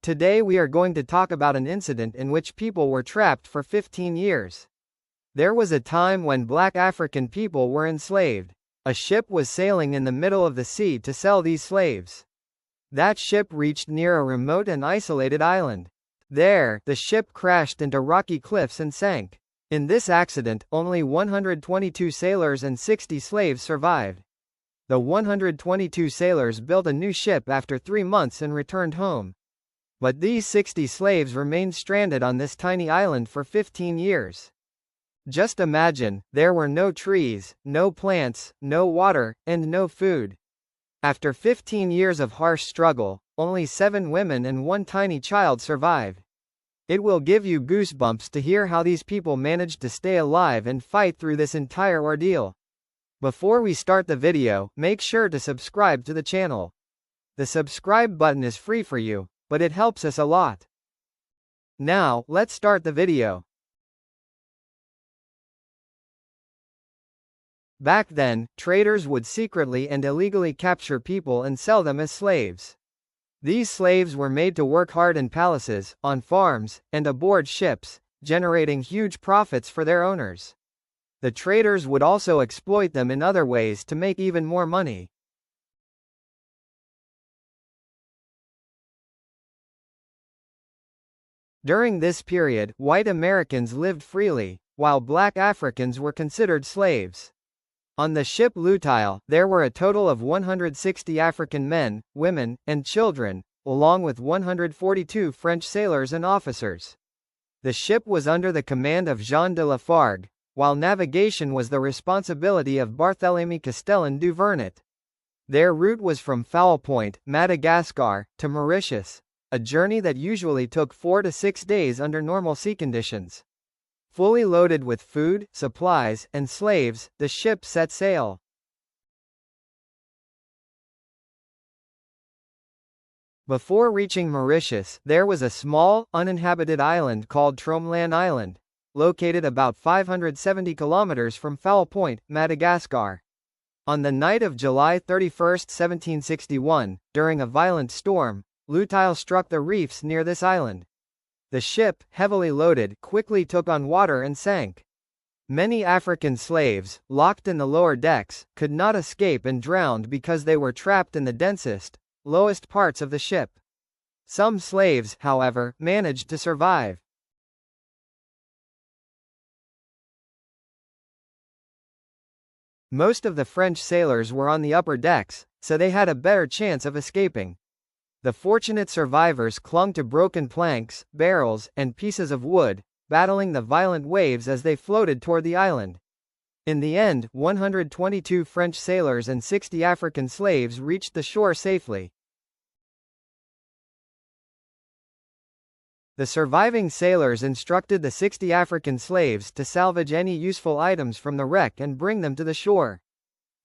Today we are going to talk about an incident in which people were trapped for 15 years. There was a time when black African people were enslaved. A ship was sailing in the middle of the sea to sell these slaves. That ship reached near a remote and isolated island. There, the ship crashed into rocky cliffs and sank. In this accident, only 122 sailors and 60 slaves survived. The 122 sailors built a new ship after 3 months and returned home. But these 60 slaves remained stranded on this tiny island for 15 years. Just imagine, there were no trees, no plants, no water, and no food. After 15 years of harsh struggle, only 7 women and 1 tiny child survived. It will give you goosebumps to hear how these people managed to stay alive and fight through this entire ordeal. Before we start the video, make sure to subscribe to the channel. The subscribe button is free for you, but it helps us a lot. Now, let's start the video. Back then, traders would secretly and illegally capture people and sell them as slaves. These slaves were made to work hard in palaces, on farms, and aboard ships, generating huge profits for their owners. The traders would also exploit them in other ways to make even more money. During this period, white Americans lived freely, while black Africans were considered slaves. On the ship Untold, there were a total of 160 African men, women, and children, along with 142 French sailors and officers. The ship was under the command of Jean de Lafargue, while navigation was the responsibility of Barthélemy Castellan du Vernet. Their route was from Foul Point, Madagascar, to Mauritius, a journey that usually took 4 to 6 days under normal sea conditions. Fully loaded with food, supplies, and slaves, the ship set sail. Before reaching Mauritius, there was a small, uninhabited island called Tromelin Island, located about 570 kilometers from Foul Point, Madagascar. On the night of July 31, 1761, during a violent storm, Untold struck the reefs near this island. The ship, heavily loaded, quickly took on water and sank. Many African slaves, locked in the lower decks, could not escape and drowned because they were trapped in the densest, lowest parts of the ship. Some slaves, however, managed to survive. Most of the French sailors were on the upper decks, so they had a better chance of escaping. The fortunate survivors clung to broken planks, barrels, and pieces of wood, battling the violent waves as they floated toward the island. In the end, 122 French sailors and 60 African slaves reached the shore safely. The surviving sailors instructed the 60 African slaves to salvage any useful items from the wreck and bring them to the shore.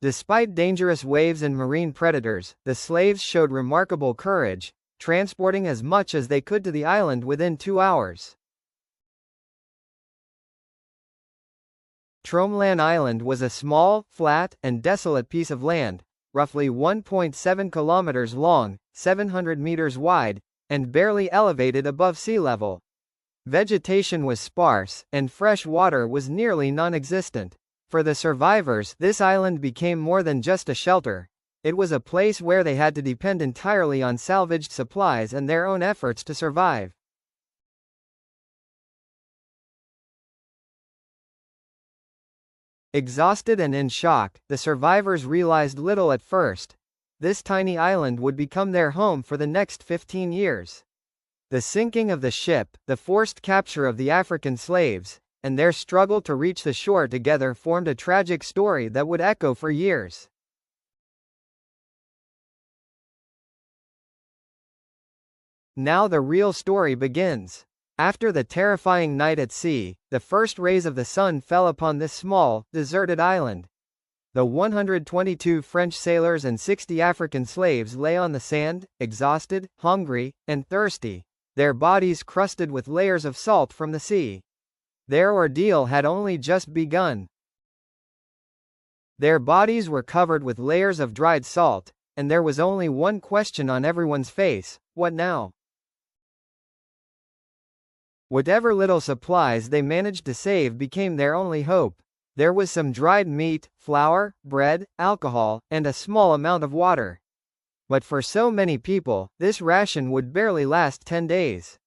Despite dangerous waves and marine predators, the slaves showed remarkable courage, transporting as much as they could to the island within 2 hours. Tromelin Island was a small, flat, and desolate piece of land, roughly 1.7 kilometers long, 700 meters wide, and barely elevated above sea level. Vegetation was sparse, and fresh water was nearly non-existent. For the survivors, this island became more than just a shelter. It was a place where they had to depend entirely on salvaged supplies and their own efforts to survive. Exhausted and in shock, the survivors realized little at first. This tiny island would become their home for the next 15 years. The sinking of the ship, the forced capture of the African slaves, and their struggle to reach the shore together formed a tragic story that would echo for years. Now the real story begins. After the terrifying night at sea, the first rays of the sun fell upon this small, deserted island. The 122 French sailors and 60 African slaves lay on the sand, exhausted, hungry, and thirsty, their bodies crusted with layers of salt from the sea. Their ordeal had only just begun. Their bodies were covered with layers of dried salt, and there was only one question on everyone's face: what now? Whatever little supplies they managed to save became their only hope. There was some dried meat, flour, bread, alcohol, and a small amount of water. But for so many people, this ration would barely last 10 days.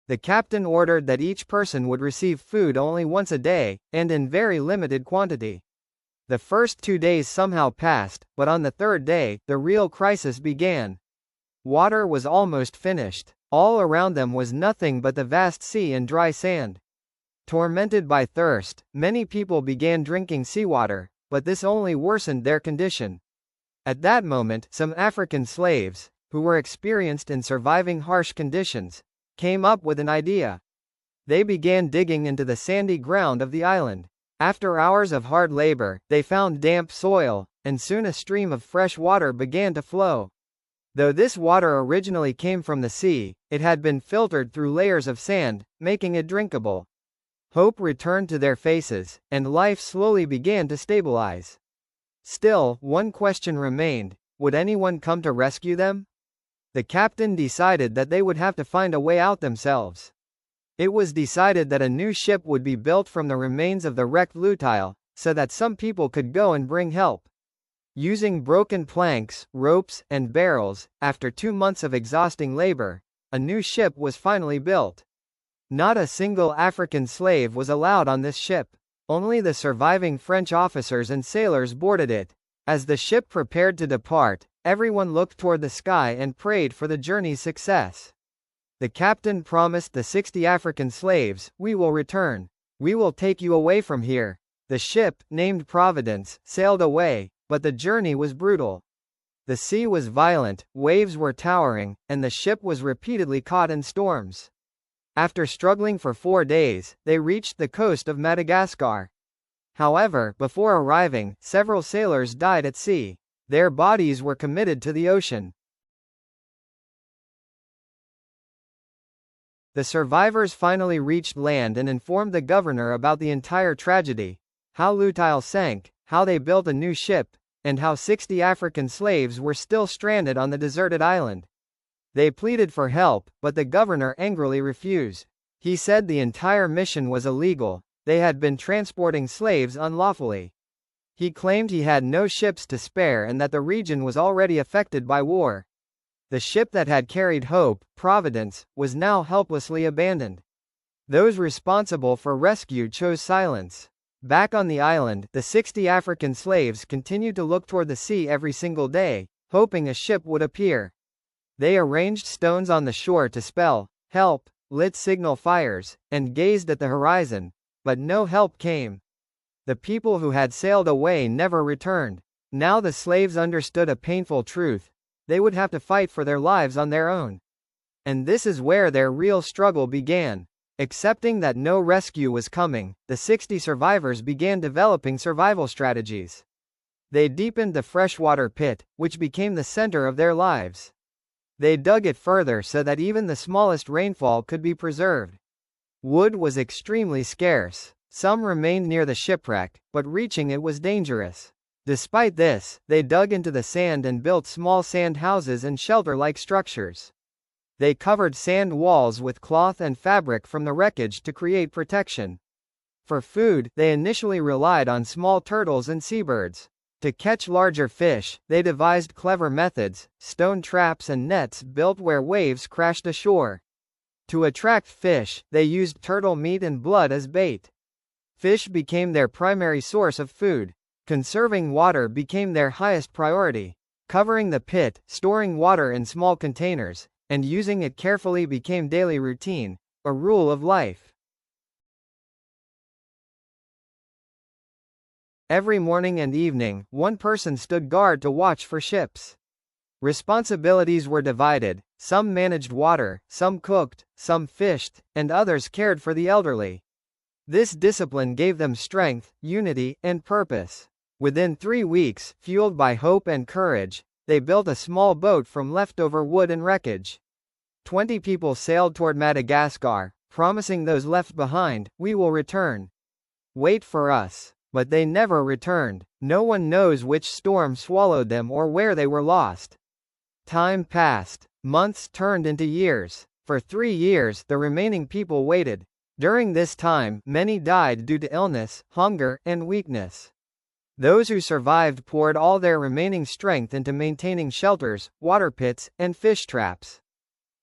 The captain ordered that each person would receive food only once a day, and in very limited quantity. The first 2 days somehow passed, but on the third day, the real crisis began. Water was almost finished. All around them was nothing but the vast sea and dry sand. Tormented by thirst, many people began drinking seawater, but this only worsened their condition. At that moment, some African slaves, who were experienced in surviving harsh conditions, came up with an idea. They began digging into the sandy ground of the island. After hours of hard labor, they found damp soil, and soon a stream of fresh water began to flow. Though this water originally came from the sea, it had been filtered through layers of sand, making it drinkable. Hope returned to their faces, and life slowly began to stabilize. Still, one question remained: would anyone come to rescue them? The captain decided that they would have to find a way out themselves. It was decided that a new ship would be built from the remains of the wrecked Lutile, so that some people could go and bring help. Using broken planks, ropes, and barrels, after 2 months of exhausting labor, a new ship was finally built. Not a single African slave was allowed on this ship. Only the surviving French officers and sailors boarded it. As the ship prepared to depart, everyone looked toward the sky and prayed for the journey's success. The captain promised the 60 African slaves, "We will return. We will take you away from here." The ship, named Providence, sailed away, but the journey was brutal. The sea was violent, waves were towering, and the ship was repeatedly caught in storms. After struggling for 4 days, they reached the coast of Madagascar. However, before arriving, several sailors died at sea. Their bodies were committed to the ocean. The survivors finally reached land and informed the governor about the entire tragedy: how Lutile sank, how they built a new ship, and how 60 African slaves were still stranded on the deserted island. They pleaded for help, but the governor angrily refused. He said the entire mission was illegal. They had been transporting slaves unlawfully. He claimed he had no ships to spare and that the region was already affected by war. The ship that had carried hope, Providence, was now helplessly abandoned. Those responsible for rescue chose silence. Back on the island, the 60 African slaves continued to look toward the sea every single day, hoping a ship would appear. They arranged stones on the shore to spell "help," lit signal fires, and gazed at the horizon, but no help came. The people who had sailed away never returned. Now the slaves understood a painful truth: they would have to fight for their lives on their own. And this is where their real struggle began. Accepting that no rescue was coming, the 60 survivors began developing survival strategies. They deepened the freshwater pit, which became the center of their lives. They dug it further so that even the smallest rainfall could be preserved. Wood was extremely scarce. Some remained near the shipwreck, but reaching it was dangerous. Despite this, they dug into the sand and built small sand houses and shelter-like structures. They covered sand walls with cloth and fabric from the wreckage to create protection. For food, they initially relied on small turtles and seabirds. To catch larger fish, they devised clever methods: stone traps and nets built where waves crashed ashore. To attract fish, they used turtle meat and blood as bait. Fish became their primary source of food. Conserving water became their highest priority. Covering the pit, storing water in small containers, and using it carefully became daily routine, a rule of life. Every morning and evening, one person stood guard to watch for ships. Responsibilities were divided: some managed water, some cooked, some fished, and others cared for the elderly. This discipline gave them strength, unity, and purpose. Within 3 weeks, fueled by hope and courage, they built a small boat from leftover wood and wreckage. 20 people sailed toward Madagascar, promising those left behind, "We will return. Wait for us." But they never returned. No one knows which storm swallowed them or where they were lost. Time passed. Months turned into years. For 3 years, the remaining people waited. During this time, many died due to illness, hunger, and weakness. Those who survived poured all their remaining strength into maintaining shelters, water pits, and fish traps.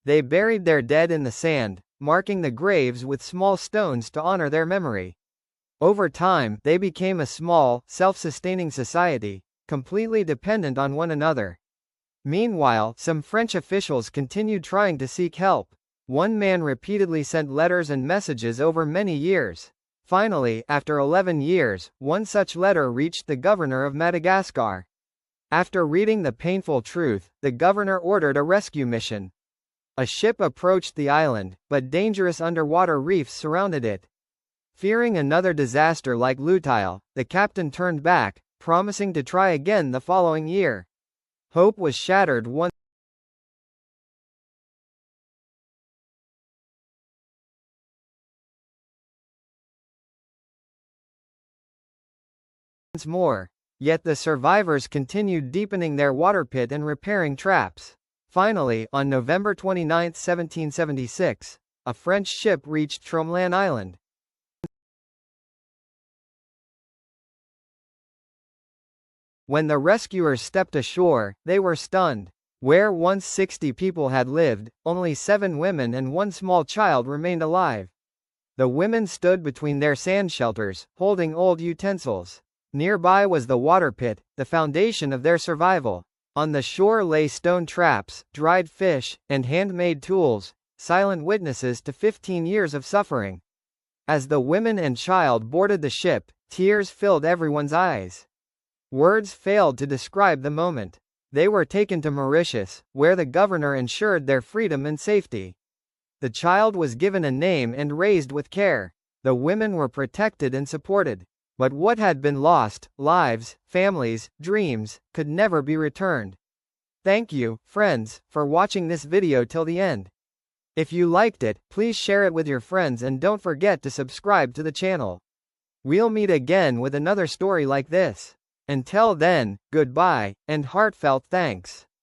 They buried their dead in the sand, marking the graves with small stones to honor their memory. Over time, they became a small, self-sustaining society, completely dependent on one another. Meanwhile, some French officials continued trying to seek help. One man repeatedly sent letters and messages over many years. Finally, after 11 years, one such letter reached the governor of Madagascar. After reading the painful truth, the governor ordered a rescue mission. A ship approached the island, but dangerous underwater reefs surrounded it. Fearing another disaster like Lutile, the captain turned back, promising to try again the following year. Hope was shattered once more. Yet the survivors continued deepening their water pit and repairing traps. Finally, on November 29, 1776, a French ship reached Tromelin Island. When the rescuers stepped ashore, they were stunned. Where once 60 people had lived, only 7 women and 1 small child remained alive. The women stood between their sand shelters, holding old utensils. Nearby was the water pit, the foundation of their survival. On the shore lay stone traps, dried fish, and handmade tools, silent witnesses to 15 years of suffering. As the women and child boarded the ship, tears filled everyone's eyes. Words failed to describe the moment. They were taken to Mauritius, where the governor ensured their freedom and safety. The child was given a name and raised with care. The women were protected and supported. But what had been lost, lives, families, dreams, could never be returned. Thank you, friends, for watching this video till the end. If you liked it, please share it with your friends and don't forget to subscribe to the channel. We'll meet again with another story like this. Until then, goodbye, and heartfelt thanks.